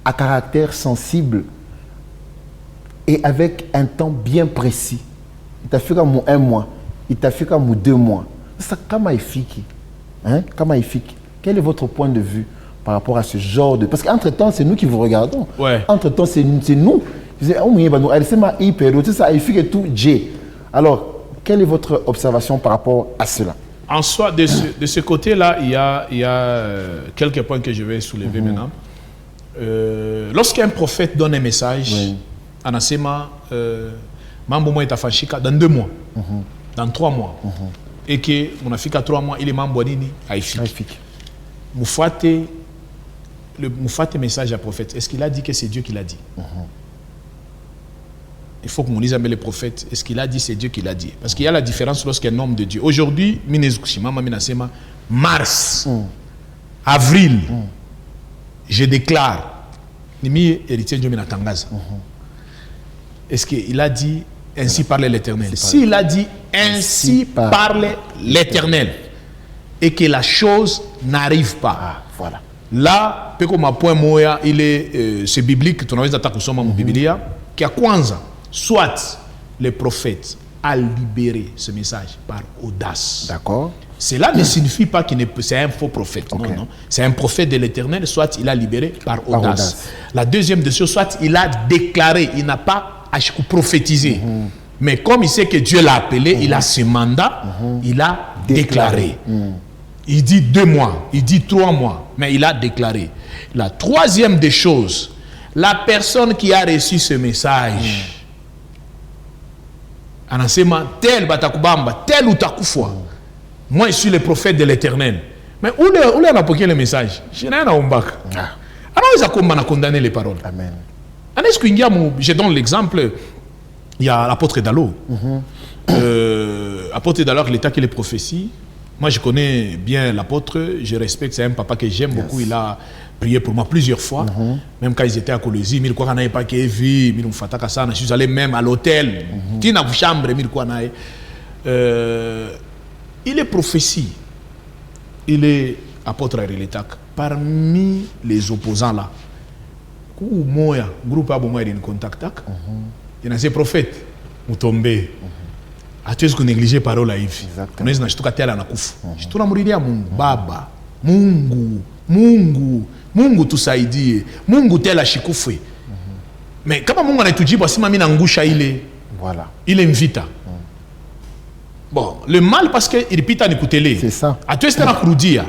à caractère sensible et avec un temps bien précis. Il t'a fait comme 1 mois, il t'a fait comme 2 mois. Ça, quel est votre point de vue par rapport à ce genre de... Parce qu'entre-temps, c'est nous qui vous regardons. Entre-temps, c'est nous. Alors, quelle est votre observation par rapport à cela? En soi, de ce côté-là, il y a quelques points que je vais soulever maintenant. Lorsqu'un prophète donne un message, Anasema, Mambo est afashika dans 2 mois, dans 3 mois. Et que mon Afrique 3 mois, il est membre de Haïfik. Moufate message à prophète. Est-ce qu'il a dit que c'est Dieu qui l'a dit? Il faut que mon lise le prophète. Est-ce qu'il a dit c'est Dieu qui l'a dit? Parce qu'il y a la différence lorsqu'un homme de Dieu. Aujourd'hui, mars, avril, je déclare. Est-ce qu'il a dit ainsi parle l'Éternel? S'il a dit ainsi parle l'Éternel et que la chose n'arrive pas, voilà. Là, c'est biblique, tu n'as pas kusoma mu Biblia, qui a kwanza, soit le prophète a libéré ce message par audace. D'accord. Cela ne signifie pas qu'il c'est un faux prophète. Non, non. C'est un prophète de l'Éternel, soit il a libéré par audace. La deuxième de choses, soit il a déclaré, il n'a pas prophétisé. Mais comme il sait que Dieu l'a appelé, il a ce mandat, il a déclaré. Il dit 2 mois, il dit 3 mois, mais il a déclaré. La troisième des choses, la personne qui a reçu ce message, Anasema, tel batakubamba, tel ou takufwa. Moi, je suis le prophète de l'Éternel. Mais où est apporté le message? Je n'ai rien à Ombak. Alors, ils ont condamné les paroles. Amen. Je donne l'exemple, il y a l'apôtre Dalo. L'apôtre Dalo, l'état qui les prophéties. Moi, je connais bien l'apôtre, je respecte, c'est un papa que j'aime beaucoup. Il a prié pour moi plusieurs fois. Même quand ils étaient à Colosie, je suis allé même à l'hôtel. Il est prophétie. Il est apôtre à Rélétac. Parmi les opposants là, Kou moya groupe abo moya din contactak. Il y a ces prophètes ou tombé. A tu es que négliger parole hivi. Unaweza nashtuka tela na kufu. Tunamrudia Mungu, Baba. Mungu tusaidie. Mungu tela shikufe. Mais kama Mungu anatujibu asema mimi nangusha ile. Voilà. Il invita. Bon, le mal parce que il pita ni kutele. C'est ça. A tu es na kurudia.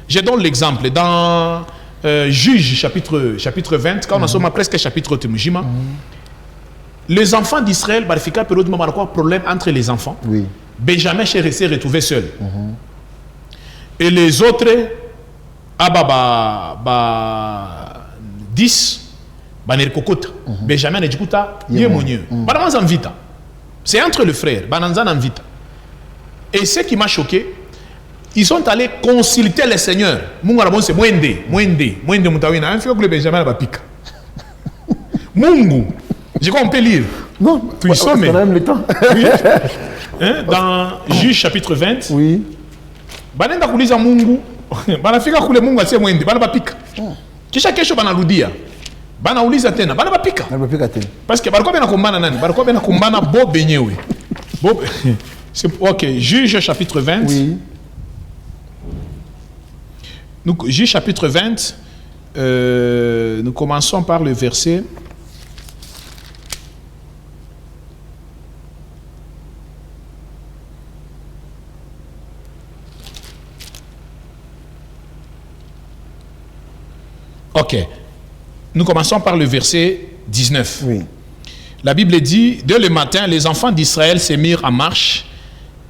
Je donne l'exemple dans Juge chapitre 20 quand on a sommes presque chapitre Temujima. Les enfants d'Israël, barifika période de quoi problème entre les enfants. Oui. Benjamin s'est retrouvé seul. Et les autres, 10, Benjamin a dit c'est entre les frères. Et ce qui m'a choqué, ils sont allés consulter le Seigneur. C'est Mwende Moutawina. Il faut que le Benjamin va piquer. Mungu. Je crois qu'on peut lire. Non, tu on a même le temps. Oui. Hein? Dans Juge chapitre 20. Oui. Banenda kuliza Mungu. Banafika kule Mungu ase mwende. Bana bapika. Kisha kesho banarudia. Banauliza tena. Bana bapika. Parce que bariko bena kumbana nani? Bariko bena kumbana Bob benyewe. Bob. OK, Juge chapitre 20. Oui. Juge chapitre 20. Nous commençons par le verset. OK. Nous commençons par le verset 19. Oui. La Bible dit, dès le matin, les enfants d'Israël se mirent en marche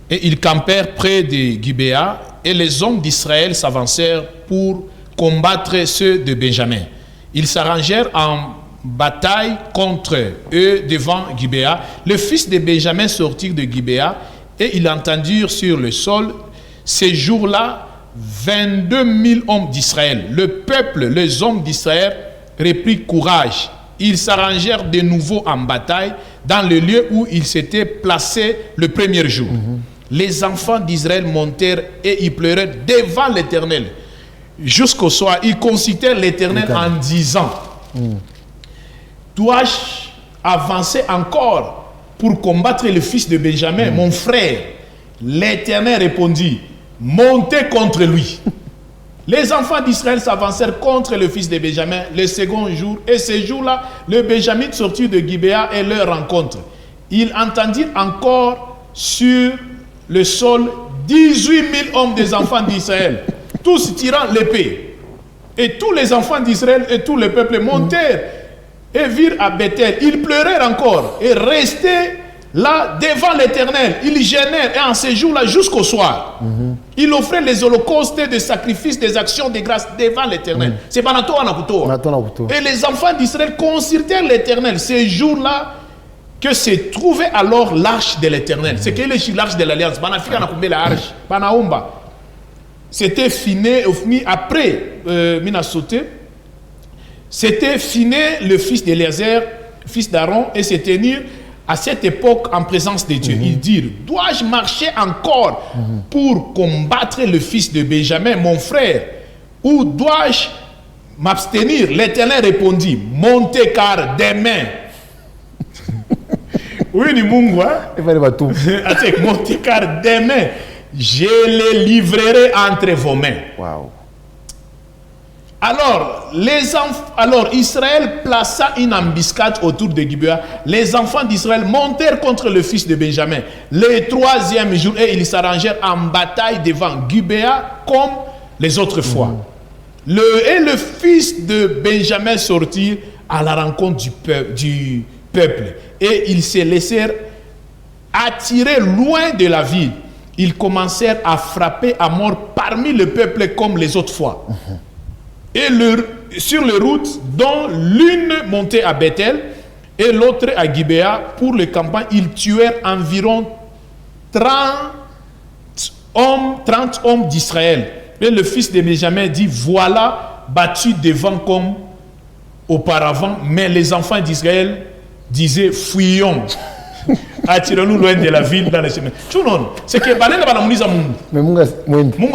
et ils campèrent près de Gibéa et les hommes d'Israël s'avancèrent pour combattre ceux de Benjamin. Ils s'arrangèrent en bataille contre eux devant Gibéa. Le fils de Benjamin sortit de Gibéa et ils entendirent sur le sol ces jours-là 22 000 hommes d'Israël. Le peuple, les hommes d'Israël, reprit courage. Ils s'arrangèrent de nouveau en bataille dans le lieu où ils s'étaient placés le premier jour. Les enfants d'Israël montèrent et ils pleurèrent devant l'Éternel. Jusqu'au soir, ils consultèrent l'Éternel en disant, dois-je avancer encore pour combattre le fils de Benjamin, mon frère? L'Éternel répondit, montez contre lui. Les enfants d'Israël s'avancèrent contre le fils de Benjamin le second jour. Et ce jour-là, le Benjamin sortit de Gibéa et leur rencontre. Ils entendirent encore sur le sol 18 000 hommes des enfants d'Israël, tous tirant l'épée. Et tous les enfants d'Israël et tout le peuple montèrent et virent à Bethel. Ils pleurèrent encore et restaient là devant l'Éternel. Ils gênèrent et en ce jour-là jusqu'au soir. Ils offraient les holocaustes des sacrifices, des actions de grâce devant l'Éternel. C'est Banato Anakuto. Et les enfants d'Israël consultèrent l'Éternel. Ce jour-là que se trouvait alors l'arche de l'Éternel. C'est que l'arche de l'Alliance. Banafika Nakumbe la arche. Banaomba. C'était fini après Mina sauté. C'était fini le fils d'Éléazar, fils d'Aaron, et se tenir à cette époque en présence de Dieu. Ils dirent, dois-je marcher encore pour combattre le fils de Benjamin, mon frère, ou dois-je m'abstenir? L'Éternel répondit, montez car demain. Oui, ni Mungu, hein? Montez car demain, je les livrerai entre vos mains. Wow. Alors, Israël plaça une embuscade autour de Gibéa. Les enfants d'Israël montèrent contre le fils de Benjamin. Le troisième jour, et ils s'arrangèrent en bataille devant Gibéa comme les autres fois. Et le fils de Benjamin sortit à la rencontre du peuple. Et ils se laissèrent attirer loin de la ville. Ils commencèrent à frapper à mort parmi le peuple comme les autres fois. Et sur les routes, dont l'une montait à Bethel et l'autre à Gibéa, pour le campagne, ils tuèrent environ 30 hommes d'Israël. Et le fils de Benjamin dit, voilà, battu devant comme auparavant, mais les enfants d'Israël disaient, fuyons. Attirons-nous loin de la ville dans les chemins. C'est que Balenda va nous dire mais Munga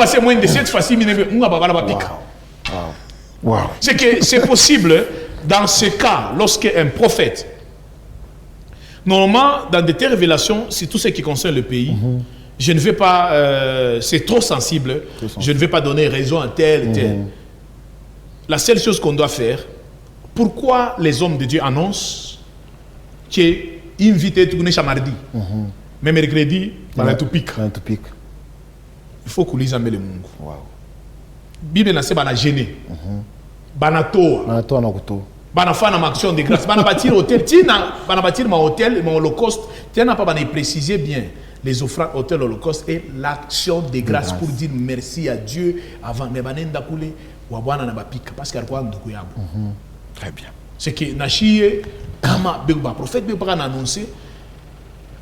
c'est moins de cette fois-ci, Munga va pika. Wow. C'est que c'est possible dans ce cas, lorsqu'un prophète, normalement, dans de telles révélations, c'est tout ce qui concerne le pays, je ne vais pas, c'est trop sensible, je ne vais pas donner raison à tel, tel. La seule chose qu'on doit faire, pourquoi les hommes de Dieu annoncent qu'est invité tout le monde mardi, mais mercredi, tout pique. Il faut qu'on lise un peu le monde. Bible n'a pas gêné. Banatoa. Bana faire une action de grâce. Bana bâtir hôtel. Bana bâtir mon hôtel, mon holocauste. Tiens, n'a pas préciser bien les offrandes hôtel holocauste et l'action de grâce pour dire merci à Dieu avant. Mais banenda koulé ou abwana na bapika parce qu'il y a quoi de kuyabo. Très bien. C'est que nachi kama beba prophète beba annoncé.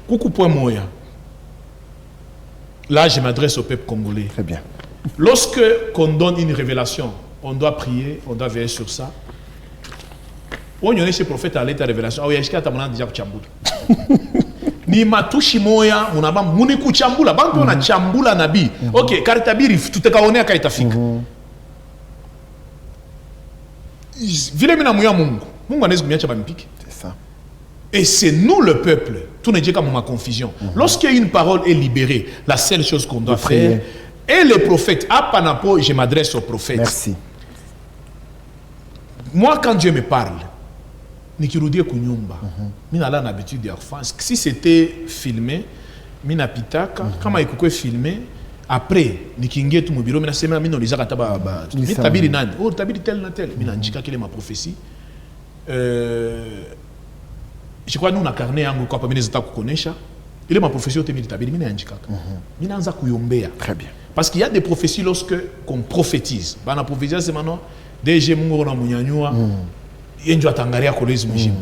Coucou point moya. Là, je m'adresse au peuple congolais. Très bien. Lorsque qu'on donne une révélation, on doit prier, on doit veiller sur ça. On y a chez prophète à l'état de révélation. Ah oui, est-ce qu'il y a déjà chambula? Ni matushi moya, on a pas muniku chambula. Bantu on a chambula nabi. Ok, karitabiri, tout est kaone à kaitafika. Vile mina muya mungu. Mungu anezi kumia chaba mpiki. C'est ça. Et c'est nous le peuple. Tout n'est pas comme ma confusion. Lorsqu'une parole est libérée, la seule chose qu'on doit faire, et les prophètes, à Panapo, je m'adresse aux prophètes. Merci. Moi, quand Dieu me parle, Nikirudie Kunyumba, mina là l'habitude de faire. Si c'était filmé, mina pitaka, quand je filmé, après, Nikingue tout mon bureau, mina sema mina lisaka taba mina tabiri nani, oh tabiri tel na tel, mina ndika quelle est ma prophétie. Je crois que nous, on a carné un peu de temps pour connaître. Il est ma prophétie au Témilitabili, mina ndikaka. Mina nza kuyombea. Très bien. Parce qu'il y a des prophéties lorsque qu'on prophétise. Bah la prophétie c'est maintenant DG mungo na munyanyua. Yenjo atangaria kolezi mjimu.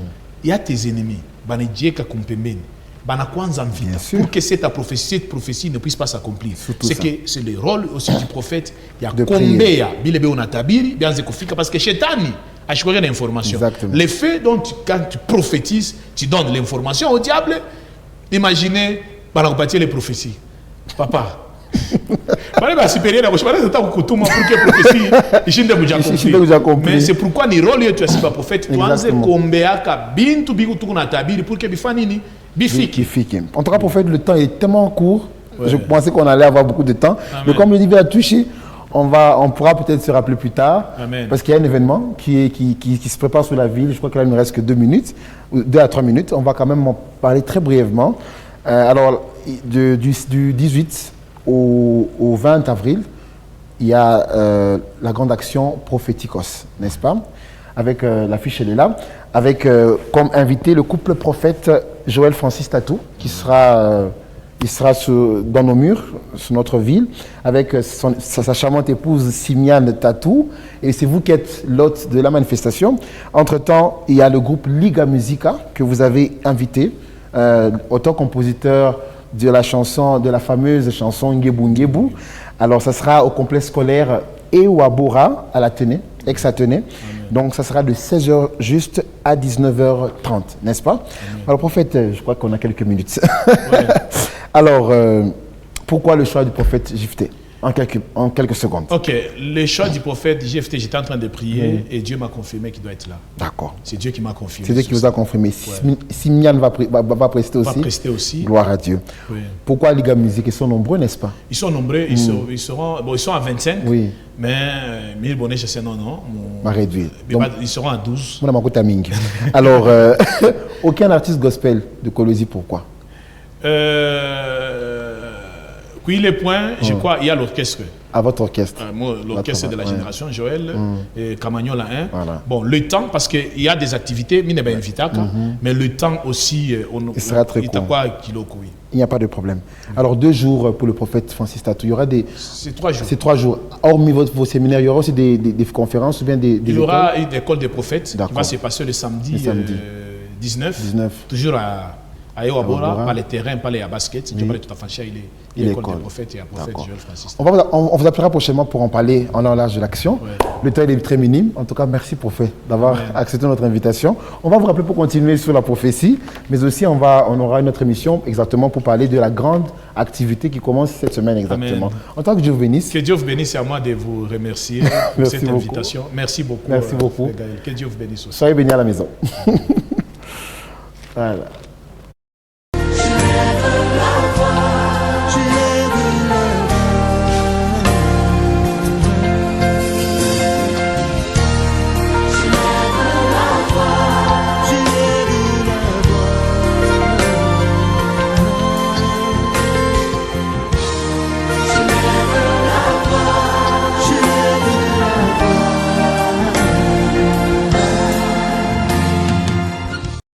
Il y a tes ennemis. Bah ne dieka kumpembeni. Bah na kwanza mvita pour que cette prophétie ne puisse pas s'accomplir. C'est que c'est le rôle aussi du prophète. Il y a combien bilebe onatabiri bien zekufika parce que shetani a choisi l'information. Les faits dont quand tu prophétises, tu donnes l'information au diable. Imaginez bah na les prophéties. Papa mais c'est pourquoi ni rôle tu as pas prophète en tout cas prophète le temps est tellement court je pensais qu'on allait avoir beaucoup de temps. Mais comme le livre a touché on pourra peut-être se rappeler plus tard. Amen. Parce qu'il y a un événement qui se prépare sur la ville. Je crois qu'il ne me reste que 2 minutes 2 à 3 minutes. On va quand même en parler très brièvement. Alors du 18 au 20 avril, il y a la grande action Prophéticos, n'est-ce pas? Avec l'affiche, elle est là. Avec comme invité le couple prophète Joël Francis Tatou, qui sera, dans nos murs, sur notre ville, avec sa charmante épouse Simiane Tatou. Et c'est vous qui êtes l'hôte de la manifestation. Entre-temps, il y a le groupe Liga Musica que vous avez invité, auteur-compositeur de la fameuse chanson Ngebu Ngebu. Alors, ça sera au complexe scolaire Ewabora à l'Athénée, ex-Athénée. Donc, ça sera de 16h juste à 19h30, n'est-ce pas? Alors, prophète, je crois qu'on a quelques minutes. Ouais. Alors, pourquoi le choix du prophète Jephté? En quelques secondes. Ok, le choix du prophète Jephté, j'étais en train de prier et Dieu m'a confirmé qu'il doit être là. D'accord. C'est Dieu qui m'a confirmé. C'est Dieu qui vous a confirmé. Ouais. Simian va prester aussi. Va prester aussi. Gloire à Dieu. Oui. Pourquoi les gars musique? Ils sont nombreux, n'est-ce pas? Ils sont nombreux, ils sont à 25. Oui. Mais Mille Bonnet, je sais non. Réduit. Ils seront à 12. Alors, aucun artiste gospel de Colosie, pourquoi? Oui, les points, je crois, il y a l'orchestre. À votre orchestre. L'orchestre de la génération, Joël, et Camagnon la 1. Voilà. Bon, le temps, parce qu'il y a des activités, mais le temps aussi, il sera très court. Il n'y a pas de problème. Alors, 2 jours pour le prophète Francis Tatou. Il y aura des... C'est 3 jours. C'est 3 jours. Hormis vos séminaires, il y aura aussi des conférences ou bien des Il y aura une école des prophètes qui va se passer le samedi 19. Toujours À Ewabora, pas les terrains, pas les baskets. Si tu parles de tout à fait, il est école des prophètes et un prophète Joël Francis. On vous appellera prochainement pour en parler en large de l'action. Ouais. Le temps est très minime. En tout cas, merci prophète d'avoir accepté notre invitation. On va vous rappeler pour continuer sur la prophétie, mais aussi on aura une autre émission exactement pour parler de la grande activité qui commence cette semaine exactement. Amen. En tant que Dieu vous bénisse. Que Dieu vous bénisse, c'est à moi de vous remercier pour cette invitation. Merci beaucoup. Merci beaucoup. Que Dieu vous bénisse aussi. Soyez bénis à la maison. Voilà.